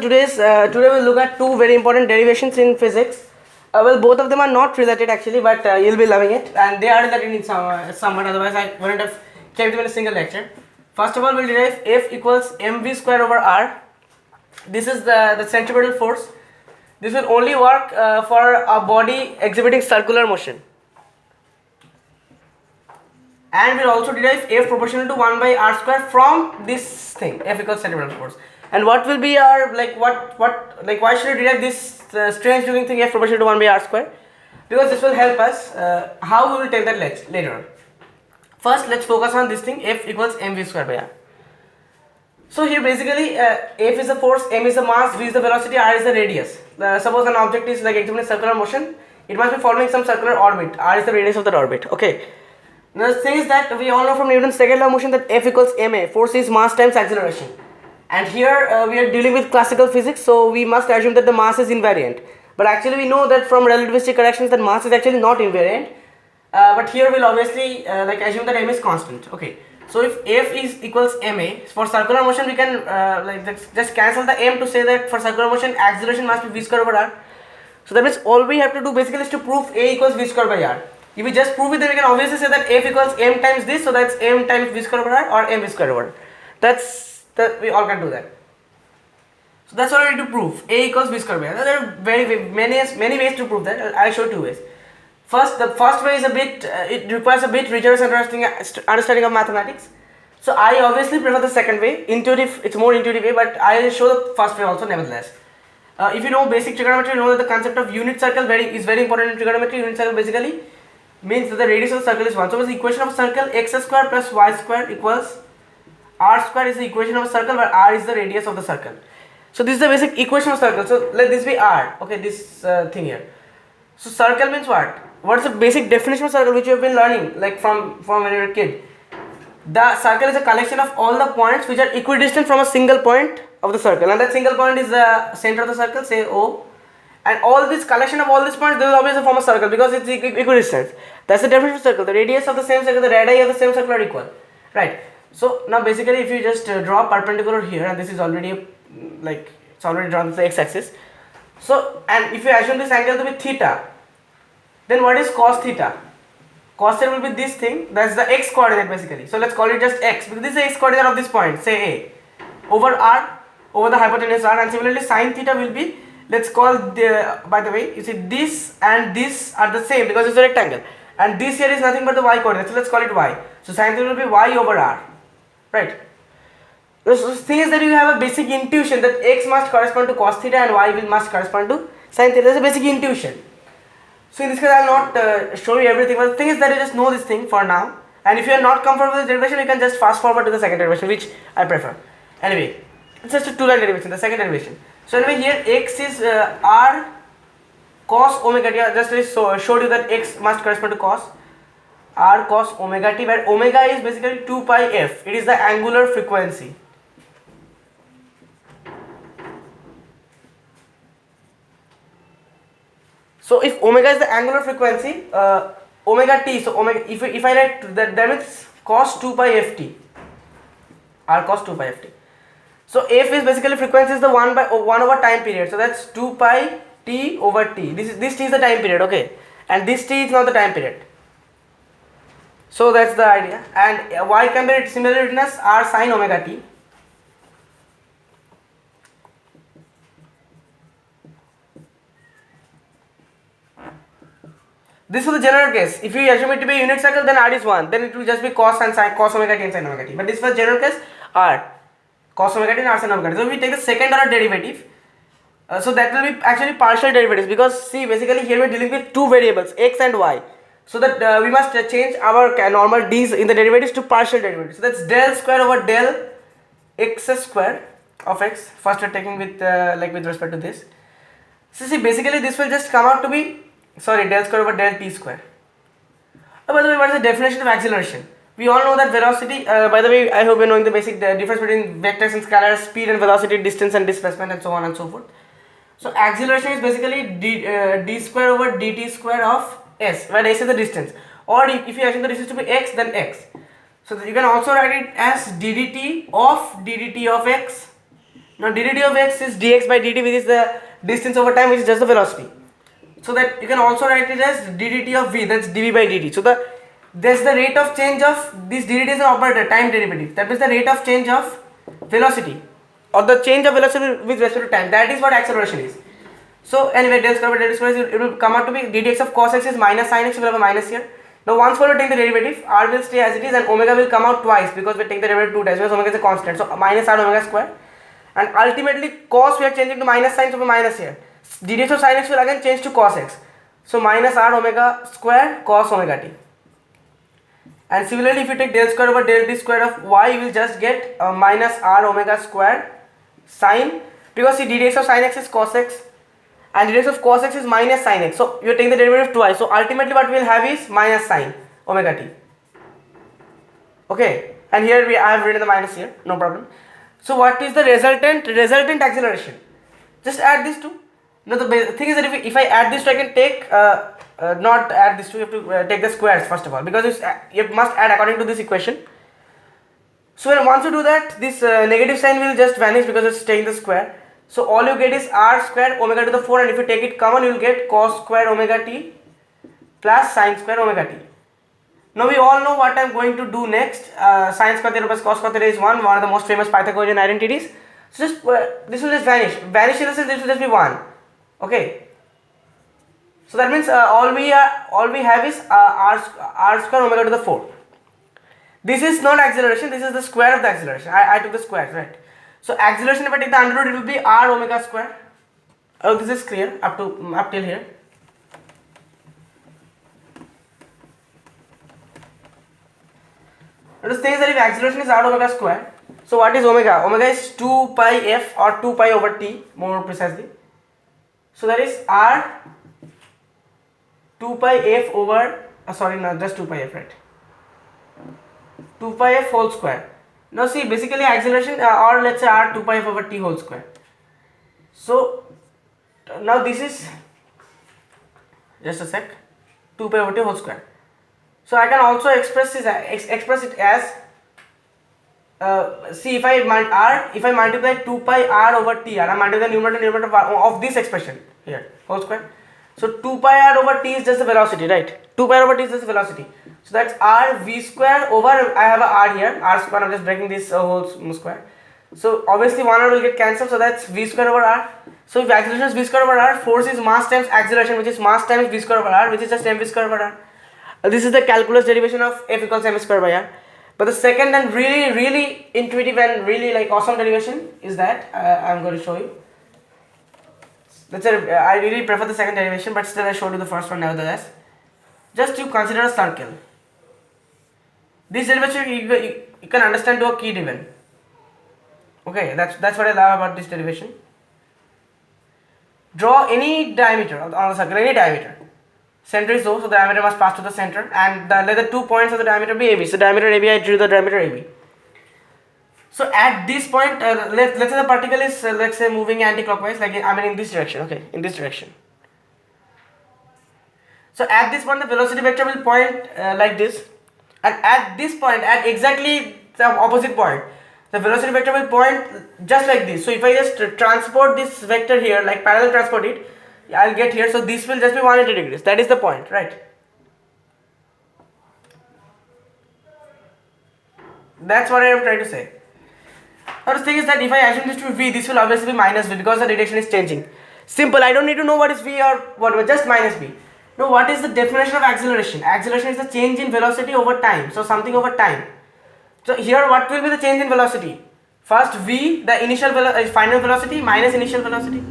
today we'll look at two very important derivations in physics. Well, both of them are not related actually, but you'll be loving it, and they are related in somewhat. Otherwise, I wouldn't have kept them in a single lecture. First of all, we'll derive F equals mv square over r. This is the centripetal force. This will only work for a body exhibiting circular motion. And we'll also derive F proportional to 1 by r square from this thing, F equals centripetal force. And what will be our, why should we derive this strange looking thing F proportional to 1 by r square? Because this will help us how we will take that later on. First, let's focus on this thing F equals mv square by r. So here basically F is the force, m is the mass, v is the velocity, r is the radius. Suppose an object is like exhibiting circular motion, it must be following some circular orbit, r is the radius of that orbit. Okay. Now the thing is that we all know from Newton's second law of motion that F equals ma, force is mass times acceleration. And here we are dealing with classical physics, so we must assume that the mass is invariant. But actually we know that from relativistic corrections that mass is actually not invariant. But here we'll obviously assume that m is constant. Okay. So if F is equals ma, for circular motion we can just cancel the m to say that for circular motion acceleration must be v square over r. So that means all we have to do basically is to prove a equals v square by r. If we just prove it, then we can obviously say that F equals m times this, so that's m times v square over r or m v square over r. We all can do that. So that's what we need to prove. A equals v square by r. There are many ways to prove that. I'll show two ways. First, the first way is it requires a bit rigorous understanding of mathematics. So I obviously prefer the second way. Intuitive, it's more intuitive way, but I'll show the first way also nevertheless. If you know basic trigonometry, you know that the concept of unit circle is very important in trigonometry. Unit circle basically means that the radius of the circle is 1. So the equation of a circle x square plus y square equals r square is the equation of a circle where r is the radius of the circle. So this is the basic equation of circle. So let this be r. Okay, this thing here. So circle means what? What is the basic definition of circle which you have been learning like from when you were a kid? The circle is a collection of all the points which are equidistant from a single point of the circle, and that single point is the center of the circle, say O. And all this collection of all these points, they will obviously form a circle because it's equidistant. That's the definition of circle. The radius of the same circle, the radii of the same circle are equal, right? So now basically, if you just draw perpendicular here, and this is already it's already drawn to the x-axis. So and if you assume this angle to be theta, then what is cos theta? Cos theta will be this thing. That's the x coordinate basically. So let's call it just x because this is the x coordinate of this point, say A, over r over the hypotenuse r, and similarly sin theta will be. Let's call by the way, you see this and this are the same because it's a rectangle, and this here is nothing but the y coordinate, so let's call it y. So sin theta will be y over r, right? The thing is that you have a basic intuition that x must correspond to cos theta and y must correspond to sin theta. That's a basic intuition. So in this case I will not show you everything, but the thing is that you just know this thing for now, and if you are not comfortable with the derivation, you can just fast forward to the second derivation, which I prefer. Anyway, it's just a two-line derivation, the second derivation. So anyway, here x is r cos omega t. I just showed you that x must correspond to cos r cos omega t, where omega is basically 2 pi f. It is the angular frequency. So if omega is the angular frequency, omega t. So omega, if I write that means cos 2 pi ft, r cos 2 pi ft. So f is basically frequency is the 1 over time period. So that's 2 pi t over t. This t is the time period, okay, and this t is not the time period. So that's the idea. And y can be similarly written as r sin omega t. This is the general case. If you assume it to be a unit circle, then r is 1. Then it will just be cos and sin, cos omega t and sin omega t. But this was general case, r cos omega t and r sin omega t. So we take the second order derivative. So that will be actually partial derivatives, because see basically here we are dealing with two variables x and y. So that we must change our normal d's in the derivatives to partial derivatives. So that's del square over del x square of x. First we are taking with with respect to this. So see basically this will just come out to be del square over del t square. By the way, what is the definition of acceleration? We all know that velocity, by the way, I hope you're knowing the basic difference between vectors and scalars, speed and velocity, distance and displacement, and so on and so forth. So acceleration is basically d square over dt square of s, where s is the distance. Or if you assume the distance to be x, then x. So you can also write it as ddt of x Now ddt of x is dx by dt, which is the distance over time, which is just the velocity. So that you can also write it as ddt of v, that's dv by dt. So that's the rate of change of this. Ddt is an operator, time derivative. That means the rate of change of velocity, or the change of velocity with respect to time. That is what acceleration is. So anyway, del square by del square, it will come out to be ddx of cos x is minus sin x. We will have a minus here. Now once we take the derivative, r will stay as it is and omega will come out twice because we take the derivative 2 times, because omega is a constant. So minus r omega square, and ultimately cos we are changing to minus sin, so we minus here. Dx of sin x will again change to cos x. So minus r omega square cos omega t. And similarly, if you take del square over del d square of y, you will just get minus r omega square sin, because see dx of sin x is cos x and dx of cos x is minus sin x. So you are taking the derivative twice. So ultimately what we will have is minus sin omega t. Okay, and here I have written the minus here, no problem. So what is the resultant acceleration? Just add these two. Now the thing is that if I add this two, I can take not add this two. You have to take the squares first of all, because you must add according to this equation. So once you do that, this negative sign will just vanish because it's taking the square. So all you get is r square omega to the 4, and if you take it common, you will get cos square omega t plus sin square omega t. Now we all know what I am going to do next. Sin square theta plus cos square theta is 1 of the most famous Pythagorean identities. So just this will just vanish. Vanish in the sense this will just be 1. Okay. So that means all we have is r square omega to the 4. This is not acceleration. This is the square of the acceleration. I took the square, right? So acceleration, if I take the under root, it will be r omega square. Oh, this is clear up till here. Let us say that if acceleration is r omega square, so what is omega? Omega is 2 pi f or 2 pi over t more precisely. So that is r 2 pi f over, sorry, no, just 2 pi f, right? 2 pi f whole square. Now see, basically acceleration or let's say r 2 pi f over t whole square. So now this is, just a sec, 2 pi over t whole square. So I can also express it as see, if I multiply 2 pi r over t, and I multiply the numerator of this expression here whole square. So 2 pi r over t is just the velocity, right? 2 pi r over t is just the velocity. So that's r v square over, I have a r here, r square, I'm just breaking this whole square. So obviously 1 r will get cancelled, so that's v square over r. So if acceleration is v square over r, force is mass times acceleration, which is mass times v square over r, which is just mv square over r. This is the calculus derivation of F equals m square by r. But the second and really intuitive and really like awesome derivation is that I'm going to show you. Let's say I really prefer the second derivation, but still I showed you the first one nevertheless. Just to consider a circle. This derivation you can understand to a key driven. Okay, that's what I love about this derivation. Draw any diameter on the circle, any diameter. Center is O, so the diameter must pass to the center, and let the 2 points of the diameter be AB. So diameter AB, I drew the diameter AB. So at this point, let's say the particle is let's say moving anti-clockwise, like in this direction. Okay, in this direction. So at this point, the velocity vector will point like this, and at this point, at exactly the opposite point, the velocity vector will point just like this. So if I just transport this vector here, like parallel transport it, I'll get here. So this will just be 180 degrees. That is the point, right? That's what I am trying to say. Now the thing is that if I assume this to be v, this will obviously be minus v because the direction is changing. Simple. I don't need to know what is v or whatever, just minus v. Now what is the definition of acceleration? Acceleration is the change in velocity over time. So something over time. So here what will be the change in velocity? First v, the initial final velocity minus initial velocity.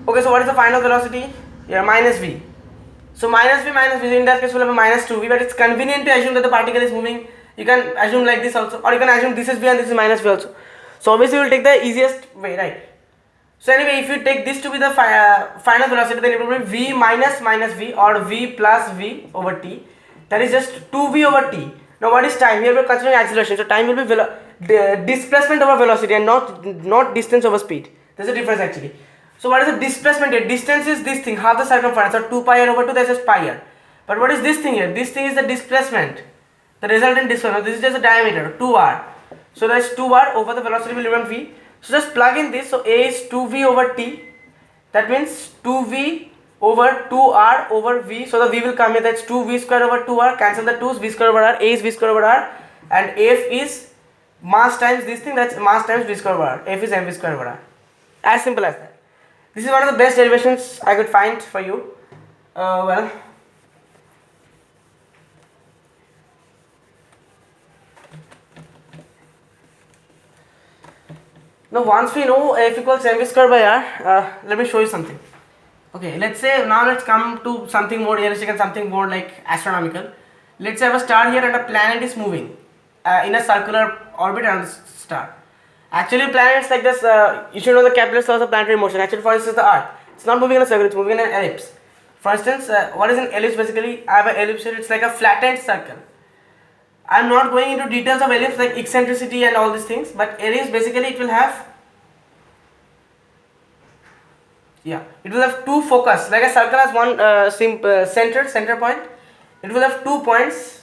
Okay, so what is the final velocity? Yeah, minus v. So minus v, in that case we'll have a minus 2v, but it's convenient to assume that the particle is moving. You can assume like this also, or you can assume this is v and this is minus v also. So obviously we'll take the easiest way, right? So anyway, if you take this to be the final velocity, then it will be v minus v or v plus v over t. That is just 2v over t. Now what is time? Here we are considering acceleration. So time will be displacement over velocity and not distance over speed. There's a difference actually. So what is the displacement here? Distance is this thing, half the circumference, so 2 pi r over 2, that's just pi r. But what is this thing here? This thing is the displacement, the resultant displacement. This is just the diameter, 2r. So that's 2r over the velocity will remain v. So just plug in this. So A is 2v over t. That means 2v over 2r over v. So the v will come here. That's 2v square over 2r. Cancel the 2's. V square over r. A is v square over r. And F is mass times this thing. That's mass times v square over r. F is mv square over r. As simple as that. This is one of the best derivations I could find for you. Well. Now once we know F equals mv square by r, let me show you something. Okay, let's say now let's come to something more realistic and something more like astronomical. Let's say I have a star here and a planet is moving in a circular orbit around the star. Actually planets like this, you should know the Kepler's laws of planetary motion. Actually for instance the Earth, it's not moving in a circle, it's moving in an ellipse. For instance, what is an ellipse? Basically I have an ellipse here, it's like a flattened circle. I'm not going into details of ellipse like eccentricity and all these things, but ellipse basically it will have two focus. Like a circle has one center point. It will have 2 points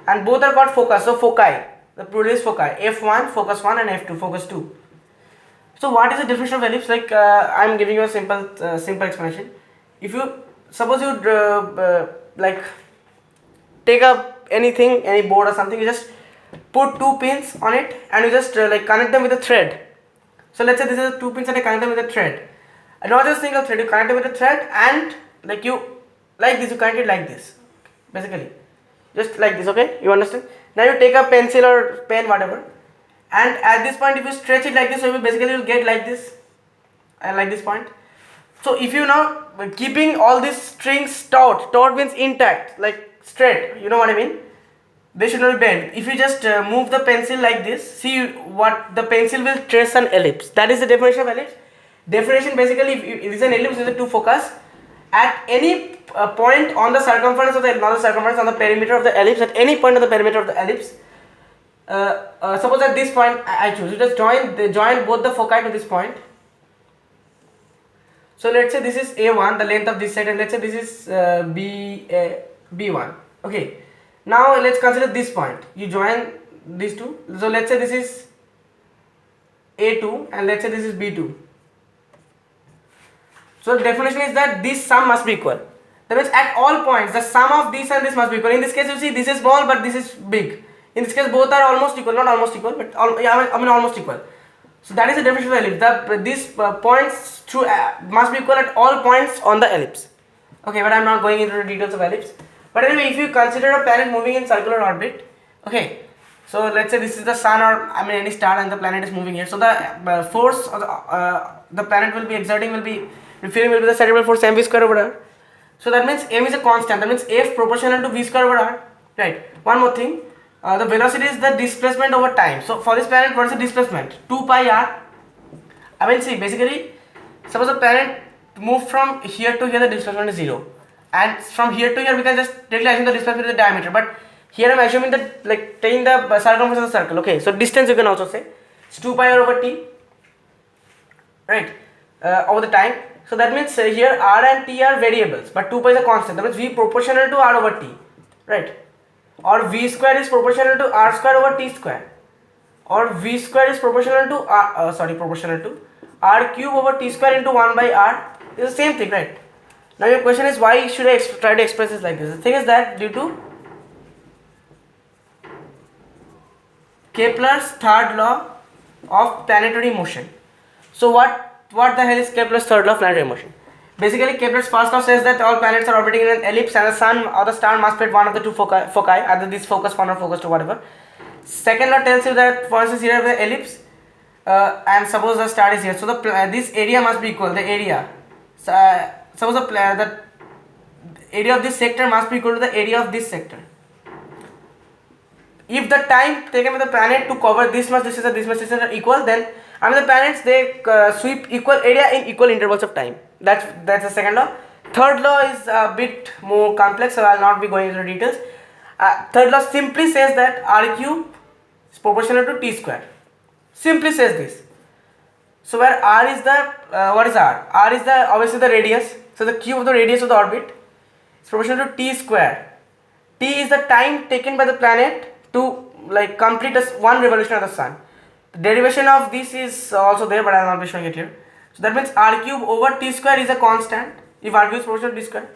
and both are called focus. So foci, the plural is foci. F1 focus 1 and F2 focus 2. So what is the definition of ellipse? Like I'm giving you a simple explanation. If you suppose you like take up anything, any board or something, you just put 2 pins on it and you just like connect them with a thread. So let's say this is 2 pins and I connect them with a thread. And not just single thread, you connect it with a thread and like you connect it like this. Basically. Just like this, okay? You understand? Now you take a pencil or pen, whatever. And at this point if you stretch it like this, so you basically will get like this. And like this point. So if you now keeping all these strings taut means intact, like straight, you know what I mean? They should not bend. If you just move the pencil like this, see what the pencil will trace an ellipse. That is the definition of ellipse. Definition basically, if it is an ellipse with a 2 focus, at any point on the circumference of the, not the circumference, on the perimeter of the ellipse, at any point on the perimeter of the ellipse, suppose at this point I choose, you just join both the foci to this point. So let's say this is A1, the length of this side, and let's say this is B1. Okay. Now let's consider this point. You join these two. So let's say this is A2 and let's say this is B2. So the definition is that this sum must be equal. That means at all points the sum of this and this must be equal. In this case you see this is small but this is big. In this case both are almost equal, not almost equal, but almost equal. So that is the definition of the ellipse. These points must be equal at all points on the ellipse. Okay, but I am not going into the details of ellipse. But anyway, if you consider a planet moving in circular orbit, okay, so let's say this is the sun or any star and the planet is moving here. So the force of the planet will be exerting will be the cerebral force mv square over r. So that means m is a constant. That means F proportional to v square over r. Right. One more thing. The velocity is the displacement over time. So for this planet, what is the displacement? 2 pi r. See, basically, suppose the planet move from here to here, the displacement is 0. And from here to here, we can just directly assume the displacement is the diameter. But here I am assuming that, like, taking the circumference of the circle. Okay, so distance you can also say. It's 2 pi r over t. Right. Over the time. So that means here r and t are variables, but 2 pi is a constant. That means v proportional to r over t. Right. Or v square is proportional to r square over t square. Or v square is proportional to r cube over t square into 1 by r. It's the same thing, right? Now your question is, why should I try to express this like this? The thing is that due to Kepler's third law of planetary motion. So what the hell is Kepler's third law of planetary motion? Basically, Kepler's first law says that all planets are orbiting in an ellipse and the sun or the star must be at one of the two foci, either this focus 1 or focus 2, whatever. Second law tells you that, for instance, here I have the ellipse and suppose the star is here. So this area must be equal. The area. Suppose the area of this sector must be equal to the area of this sector. If the time taken by the planet to cover this much distance and this much distance are equal, then the planets they sweep equal area in equal intervals of time. That's the second law. Third law is a bit more complex, so I will not be going into details. Third law simply says that r cube is proportional to t square. Simply says this. So where r is the what is r? R is the obviously the radius. So the cube of the radius of the orbit is proportional to t square. T is the time taken by the planet to complete one revolution of the sun. The derivation of this is also there, but I will not be showing it here. So that means r cube over t square is a constant if r cube is proportional to t square.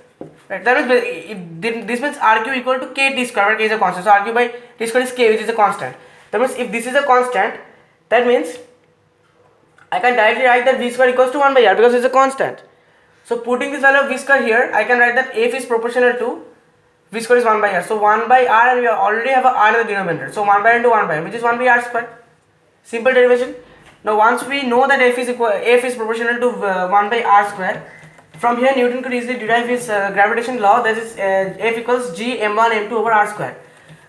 Right. That means this means r cube equal to k t square, where k is a constant. So r cube by t square is k, which is a constant. That means if this is a constant, that means I can directly write that v square equals to 1 by r because it's a constant. So putting this value of v square here, I can write that f is proportional to v square is 1 by r. So 1 by r, and we already have a r in the denominator. So 1 by r into 1 by r, which is 1 by r square. Simple derivation. Now once we know that f is proportional to 1 by r square, from here Newton could easily derive his gravitation law, that is f equals g m1 m2 over r square.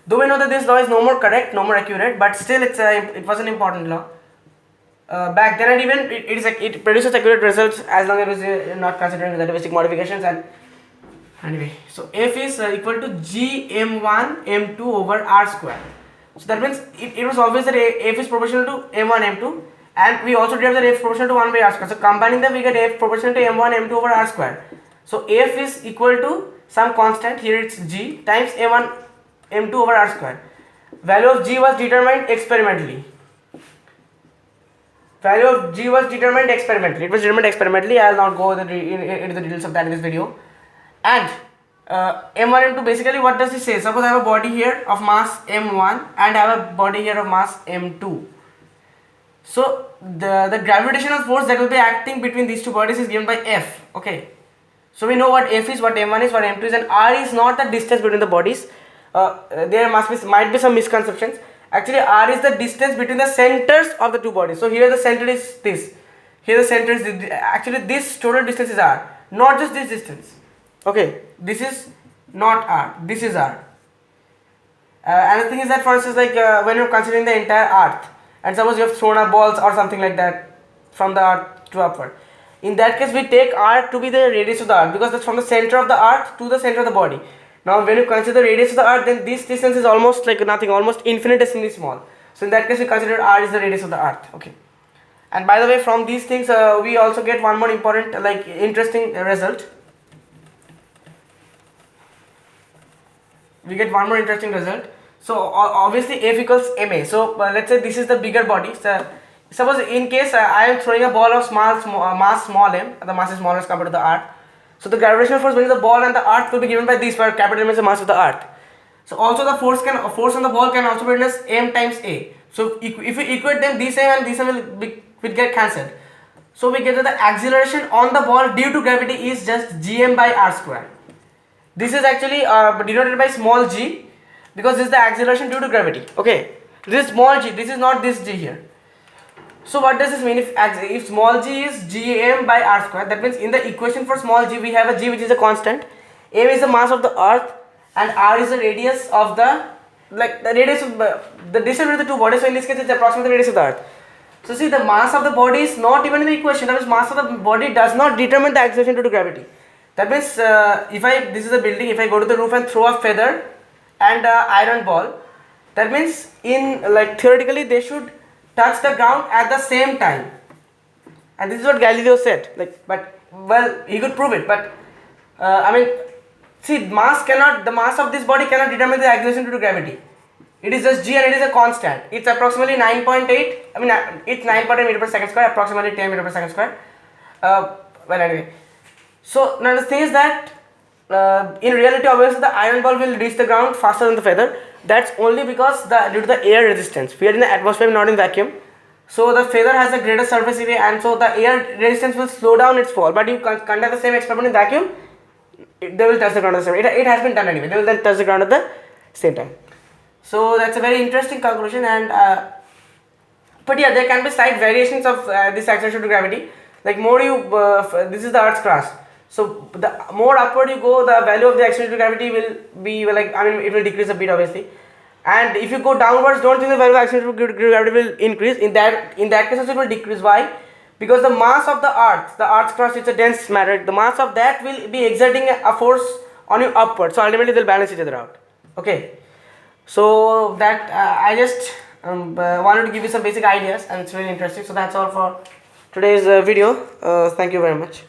Though we know that this law is no more correct, no more accurate, but still it was an important law. Back then, and even it produces accurate results as long as you're not considering relativistic modifications. And anyway, so f is equal to g m1 m2 over r square. So that means it was obvious that f is proportional to m1 m2, and we also derived that f is proportional to 1 by r square. So combining them, we get f proportional to m1 m2 over r square. So f is equal to some constant, here it's g, times m1 m2 over r square. Value of g was determined experimentally. Value of g was determined experimentally. It was determined experimentally. I will not go into the details of that in this video. And m1 m2, basically what does it say? Suppose I have a body here of mass m1 and I have a body here of mass m2. So the gravitational force that will be acting between these two bodies is given by F. Okay. So we know what F is, what m1 is, what m2 is, and r is not the distance between the bodies. There might be some misconceptions. Actually, r is the distance between the centers of the two bodies. So here the center is this. Here the center is this. Actually this total distance is r, not just this distance. Okay, this is not r. This is r. Another thing is that, for instance, like when you're considering the entire earth, and suppose you have thrown up balls or something like that from the earth to upward. In that case, we take r to be the radius of the earth, because that's from the center of the earth to the center of the body. Now when you consider the radius of the earth, then this distance is almost like nothing, almost infinitesimally small. So in that case, we consider r is the radius of the earth. Okay. And by the way, from these things, we also get one more important, like interesting result. We get one more interesting result. So obviously F equals ma. So let's say this is the bigger body. So suppose in case I am throwing a ball of mass small m, the mass is smaller as compared to the earth. So the gravitational force between the ball and the earth will be given by this, where capital M is the mass of the earth. So also the force on the ball can also be written as m times a. So if we equate them, this m and this m will get cancelled. So we get that the acceleration on the ball due to gravity is just gm by r square. This is actually denoted by small g, because this is the acceleration due to gravity. Okay, this is small g, this is not this g here. So what does this mean? If small g is gm by r square, that means in the equation for small g we have a g which is a constant, m is the mass of the earth, and r is the radius of the, like the radius of the distance between the two bodies. So in this case it's approximately the radius of the earth. So see, the mass of the body is not even in the equation. That means mass of the body does not determine the acceleration due to gravity. That means this is a building, if I go to the roof and throw a feather and iron ball, that means theoretically they should touch the ground at the same time. And this is what Galileo said. He could prove it, but see, the mass of this body cannot determine the acceleration due to gravity. It is just g and it is a constant. It's approximately 9.8. It's 9.8 meter per second square, approximately 10 meter per second square. Anyway. So now the thing is that in reality, obviously the iron ball will reach the ground faster than the feather. That's only because due to the air resistance. We are in the atmosphere, not in vacuum. So the feather has a greater surface area, and so the air resistance will slow down its fall. But you conduct the same experiment in vacuum, they will touch the ground at the same time. It has been done anyway. They will then touch the ground at the same time. So that's a very interesting conclusion. And but yeah, there can be slight variations of this acceleration to gravity. Like this is the Earth's crust. So the more upward you go, the value of the acceleration to gravity will be it will decrease a bit, obviously. And if you go downwards, don't think the value of acceleration to gravity will increase. In that case also it will decrease. Why? Because the mass of the Earth's crust, it's a dense matter. The mass of that will be exerting a force on you upward. So ultimately they'll balance each other out. Okay. So that I just wanted to give you some basic ideas, and it's really interesting. So that's all for today's video. Thank you very much.